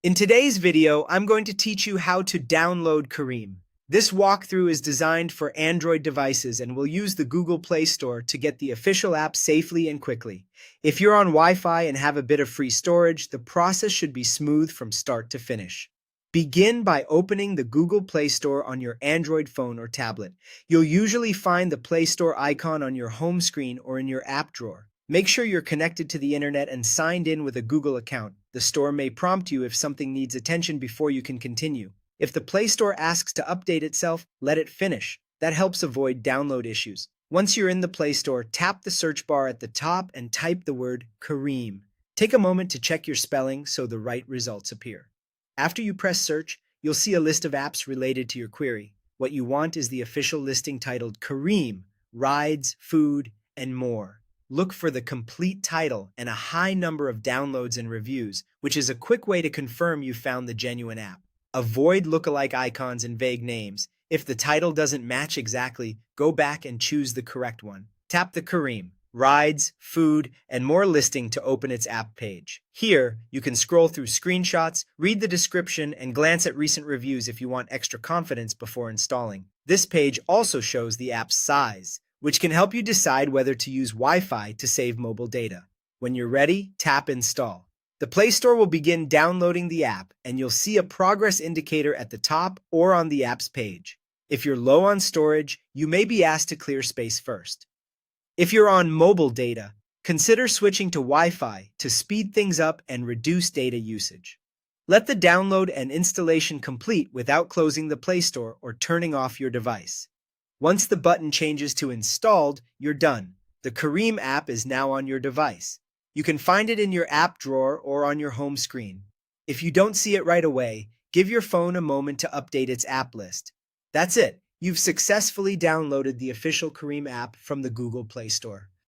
In today's video, I'm going to teach you how to download Careem. This walkthrough is designed for Android devices and will use the Google Play Store to get the official app safely and quickly. If you're on Wi-Fi and have a bit of free storage, the process should be smooth from start to finish. Begin by opening the Google Play Store on your Android phone or tablet. You'll usually find the Play Store icon on your home screen or in your app drawer. Make sure you're connected to the internet and signed in with a Google account. The store may prompt you if something needs attention before you can continue. If the Play Store asks to update itself, let it finish. That helps avoid download issues. Once you're in the Play Store, tap the search bar at the top and type the word Careem. Take a moment to check your spelling so the right results appear. After you press search, you'll see a list of apps related to your query. What you want is the official listing titled Careem, Rides, Food, and More. Look for the complete title and a high number of downloads and reviews, which is a quick way to confirm you found the genuine app. Avoid lookalike icons and vague names. If the title doesn't match exactly, go back and choose the correct one. Tap the Careem, Rides, Food, and More listing to open its app page. Here, you can scroll through screenshots, read the description, and glance at recent reviews if you want extra confidence before installing. This page also shows the app's size, which can help you decide whether to use Wi-Fi to save mobile data. When you're ready, tap Install. The Play Store will begin downloading the app, and you'll see a progress indicator at the top or on the app's page. If you're low on storage, you may be asked to clear space first. If you're on mobile data, consider switching to Wi-Fi to speed things up and reduce data usage. Let the download and installation complete without closing the Play Store or turning off your device. Once the button changes to Installed, you're done. The Careem app is now on your device. You can find it in your app drawer or on your home screen. If you don't see it right away, give your phone a moment to update its app list. That's it. You've successfully downloaded the official Careem app from the Google Play Store.